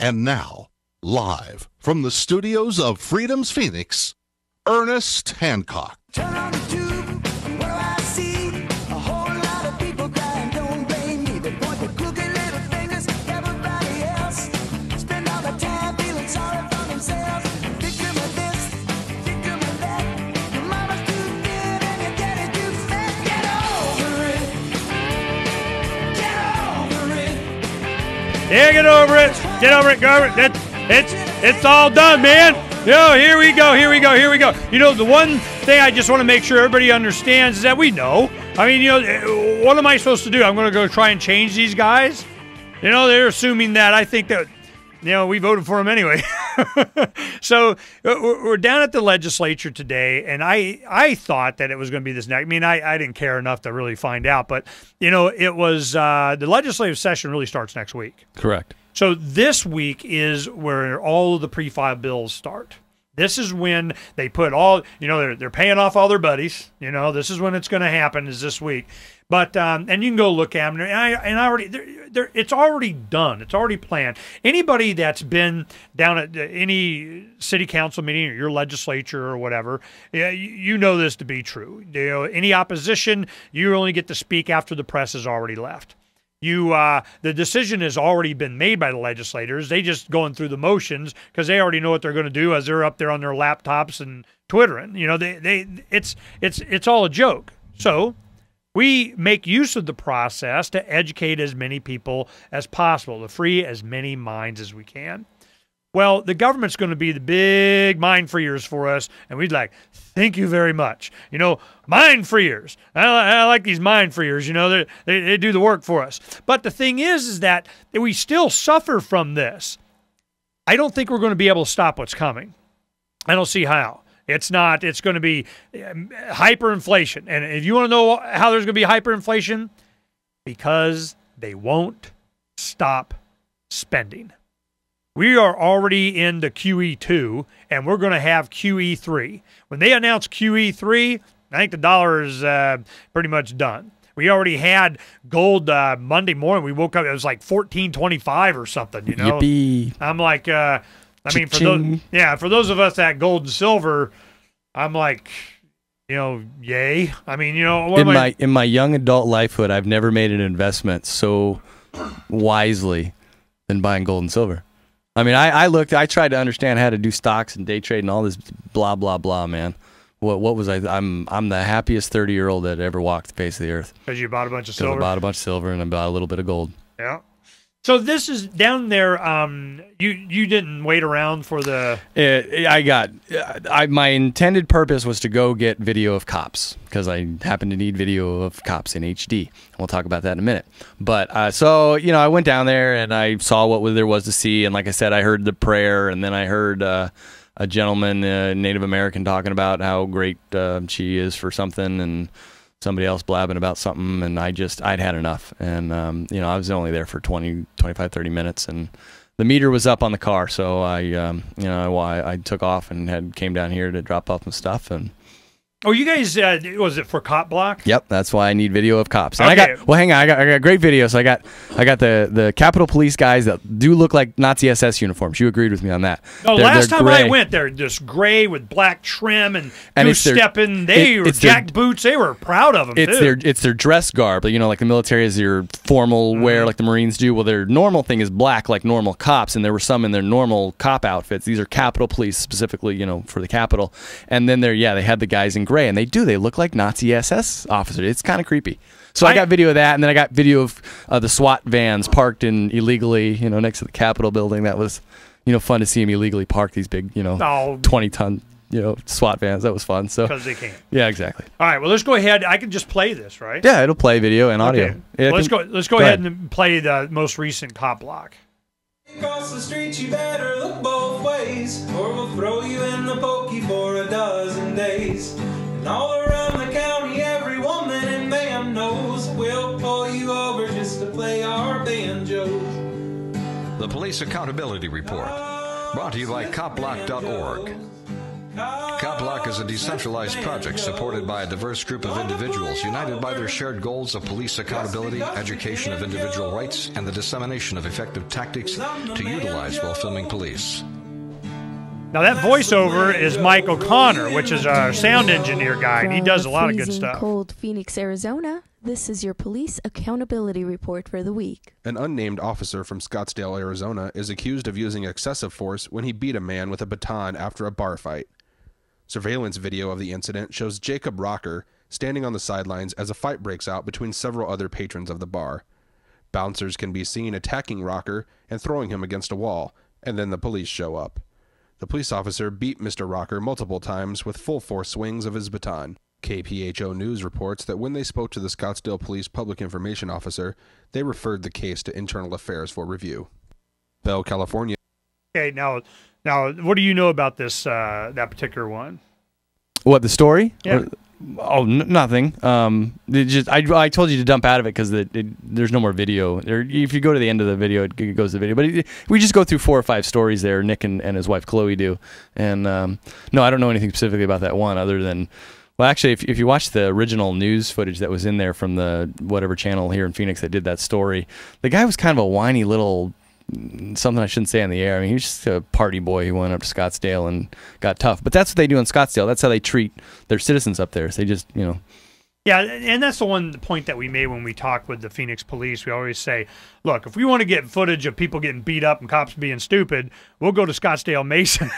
And now, live from the studios of Freedom's Phoenix, Ernest Hancock. Turn on the tube, what do I see? A whole lot of people crying, don't blame me. They point their crooked little fingers at everybody else. Spend all the time feeling sorry for themselves. Victim of this, victim of that. Your mama's too thin and your daddy too fat. Get over it. Get over it. Yeah, get over it. Get over it. Go over it. It's all done, man. Yo, here we go. You know, the one thing I just want to make sure everybody understands is that we know. I mean, you know, what am I supposed to do? I'm going to go try and change these guys? You know, they're assuming that I think that, you know, we voted for them anyway. So we're down at the legislature today, and I thought that it was going to be this next. I mean, I didn't care enough to really find out, but, you know, it was the legislative session really starts next week. Correct. So this week is where all of the pre-filed bills start. This is when they put all, you know, they're paying off all their buddies. You know, this is when it's going to happen, is this week. But and you can go look at them, and I already, it's already done. It's already planned. Anybody that's been down at any city council meeting or your legislature or whatever, you know this to be true. You know, any opposition, you only get to speak after the press has already left. The decision has already been made by the legislators. They just going through the motions because they already know what they're going to do as they're up there on their laptops and twittering. You know, it's all a joke. So we make use of the process to educate as many people as possible, to free as many minds as we can. Well, the government's going to be the big mind freers for us, and we'd like, thank you very much. You know, mind freers. I like these mind freers. You know, they do the work for us. But the thing is that we still suffer from this. I don't think we're going to be able to stop what's coming. I don't see how. It's going to be hyperinflation. And if you want to know how there's going to be hyperinflation, because they won't stop spending. We are already into QE2, and we're going to have QE3. When they announce QE3, I think the dollar is pretty much done. We already had gold Monday morning. We woke up, it was like $14.25 or something, you know. Yippee. I'm like, I mean, for those of us that gold and silver, I'm like, you know, yay. I mean, you know. In my young adult lifehood, I've never made an investment so wisely than buying gold and silver. I mean, I tried to understand how to do stocks and day trade and all this blah, blah, blah, man. What was I? I'm the happiest 30-year-old that ever walked the face of the earth. Because you bought a bunch of silver? Because I bought a bunch of silver and I bought a little bit of gold. Yeah. So this is down there. You didn't wait around for the. My intended purpose was to go get video of cops because I happen to need video of cops in HD. We'll talk about that in a minute. But so you know, I went down there and I saw what there was to see, and like I said, I heard the prayer, and then I heard a gentleman, Native American, talking about how great she is for something, and somebody else blabbing about something, and I'd had enough. And, you know, I was only there for 20, 25, 30 minutes, and the meter was up on the car, so I took off and came down here to drop off some stuff. And oh, you guys, was it for Cop Block? Yep, that's why I need video of cops. And okay. I got great video. So I got the Capitol Police guys that do look like Nazi SS uniforms. You agreed with me on that. No, last time I went, they're just gray with black trim and goose-stepping. They were jacked boots. They were proud of them, It's their dress garb. You know, like the military is your formal wear like the Marines do. Well, their normal thing is black like normal cops, and there were some in their normal cop outfits. These are Capitol Police specifically, you know, for the Capitol. And then they had the guys in gray, and they look like Nazi SS officers. It's kind of creepy. So I got video of that, and then I got video of the SWAT vans parked in illegally, you know, next to the Capitol building. That was, you know, fun to see them illegally park these big, you know, 20-ton, you know, SWAT vans. That was fun. So because they can. Yeah, exactly. All right, well, let's go ahead. I can just play this, right? Yeah, it'll play video and audio. Okay. Yeah, let's go ahead and play the most recent Cop Block. Across the street, you better look both ways, or we'll throw you in the pokey for a dozen days. And all around the county, every woman and man knows we'll pull you over just to play our banjos. The Police Accountability Report, brought to you by copblock.org. CopLock is a decentralized project supported by a diverse group of individuals united by their shared goals of police accountability, education of individual rights, and the dissemination of effective tactics to utilize while filming police. Now that voiceover is Mike O'Connor, which is our sound engineer guy, and he does a lot of good Freezing stuff. cold Phoenix, Arizona. This is your police accountability report for the week. An unnamed officer from Scottsdale, Arizona, is accused of using excessive force when he beat a man with a baton after a bar fight. Surveillance video of the incident shows Jacob Rocker standing on the sidelines as a fight breaks out between several other patrons of the bar. Bouncers can be seen attacking Rocker and throwing him against a wall, and then the police show up. The police officer beat Mr. Rocker multiple times with full force swings of his baton. KPHO News reports that when they spoke to the Scottsdale Police Public Information Officer, they referred the case to Internal Affairs for review. Bell, California. Okay, now, what do you know about this that particular one? What, the story? Yeah. Nothing. I told you to dump out of it because there's no more video. If you go to the end of the video, it goes to the video. But we just go through 4 or 5 stories there. Nick and his wife Chloe do. And no, I don't know anything specifically about that one other than, well, actually, if you watch the original news footage that was in there from the whatever channel here in Phoenix that did that story, the guy was kind of a whiny little something I shouldn't say on the air. I mean, he was just a party boy who went up to Scottsdale and got tough. But that's what they do in Scottsdale. That's how they treat their citizens up there. So they just, Yeah, and that's the point that we made when we talk with the Phoenix police. We always say, look, if we want to get footage of people getting beat up and cops being stupid, we'll go to Scottsdale Mason.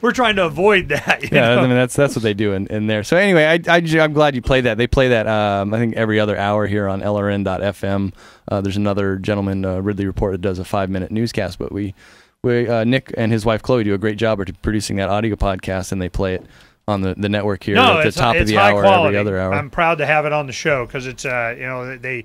We're trying to avoid that. You know? I mean, that's what they do in there. So anyway, I'm glad you played that. They play that, I think, every other hour here on LRN.FM. There's another gentleman, Ridley Report, that does a 5-minute newscast. But Nick and his wife Chloe do a great job of producing that audio podcast, and they play it on the network here at the top of the hour, every other hour. I'm proud to have it on the show because it's they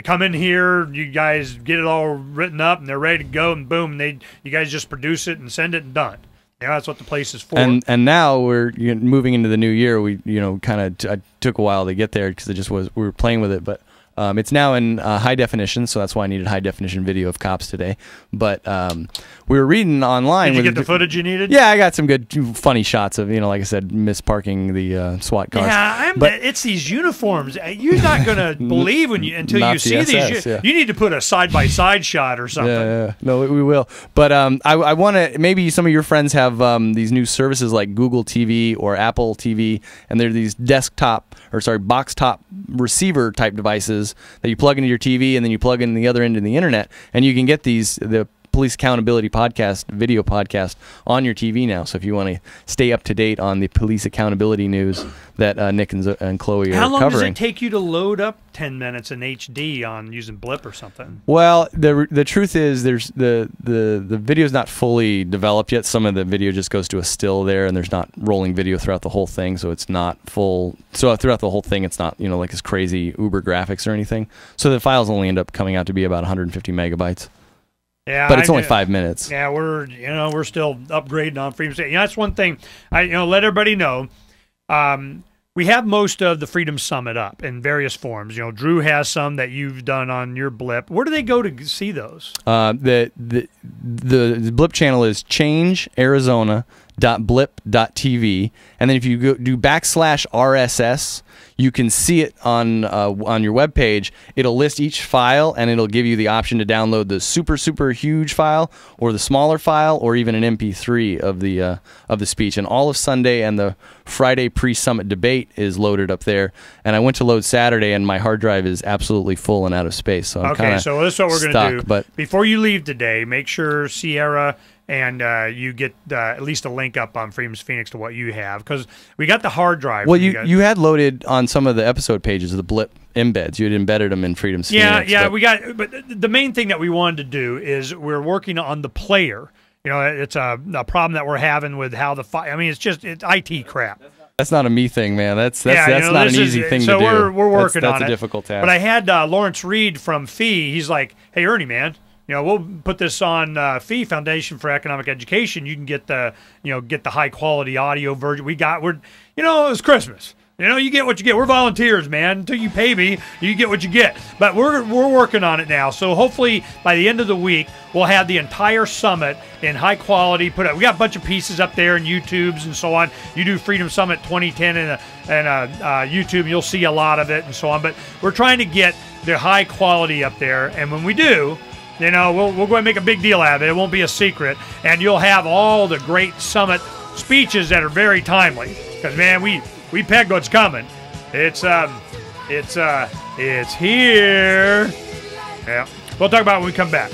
come in here, you guys get it all written up and they're ready to go, and boom, you guys just produce it and send it and done. That's what the place is for. And now we're moving into the new year. We I took a while to get there because we were playing with it, but it's now in high definition, so that's why I needed high definition video of cops today. But we were reading online. Did you get the footage you needed? Yeah, I got some good, funny shots of, like I said, misparking the SWAT cars. Yeah, it's these uniforms. You're not going to believe until you see these. You need to put a side-by-side shot or something. Yeah. No, we will. But I want to, maybe some of your friends have these new services like Google TV or Apple TV, and they're these box top receiver type devices that you plug into your TV and then you plug in the other end in the internet, and you can get the Police Accountability Podcast, video podcast on your TV now. So if you want to stay up to date on the police accountability news that Nick and Chloe are covering. How long does it take you to load up 10 minutes in HD on using Blip or something? Well, the truth is there's the video's not fully developed yet. Some of the video just goes to a still there, and there's not rolling video throughout the whole thing, so it's not full. So throughout the whole thing, it's not like this crazy Uber graphics or anything. So the files only end up coming out to be about 150 megabytes. Yeah, but it's only 5 minutes. Yeah, we're still upgrading on Freedom State. That's one thing I let everybody know. We have most of the Freedom Summit up in various forms. Drew has some that you've done on your Blip. Where do they go to see those? The Blip channel is changearizona.blip.tv, and then if you do /RSS, you can see it on your webpage. It'll list each file, and it'll give you the option to download the super huge file, or the smaller file, or even an MP3 of the speech. And all of Sunday and the Friday pre-summit debate is loaded up there. And I went to load Saturday, and my hard drive is absolutely full and out of space. So okay, so this is what we're going to do. But before you leave today, make sure Sierra and you get at least a link up on Freedom's Phoenix to what you have, because we got the hard drive. Well, you had loaded on some of the episode pages the Blip embeds. You had embedded them in Freedom's Phoenix. Yeah, we got. But the main thing that we wanted to do is we're working on the player. It's a problem that we're having with how the file. I mean, it's IT crap. That's not a me thing, man. That's not an easy thing to do. So we're working on it. That's a difficult task. But I had Lawrence Reed from FEE. He's like, hey, Ernie, man. We'll put this on FEE, Foundation for Economic Education. You can get the high quality audio version. It was Christmas. You know, you get what you get. We're volunteers, man. Until you pay me, you get what you get. But we're working on it now. So hopefully by the end of the week, we'll have the entire summit in high quality put up. We got a bunch of pieces up there and YouTubes and so on. You do Freedom Summit 2010 and YouTube, and you'll see a lot of it and so on. But we're trying to get the high quality up there. And when we do, you know, we'll go and make a big deal out of it. It won't be a secret. And you'll have all the great summit speeches that are very timely. Because, man, we pegged what's coming. It's here. Yeah. We'll talk about it when we come back.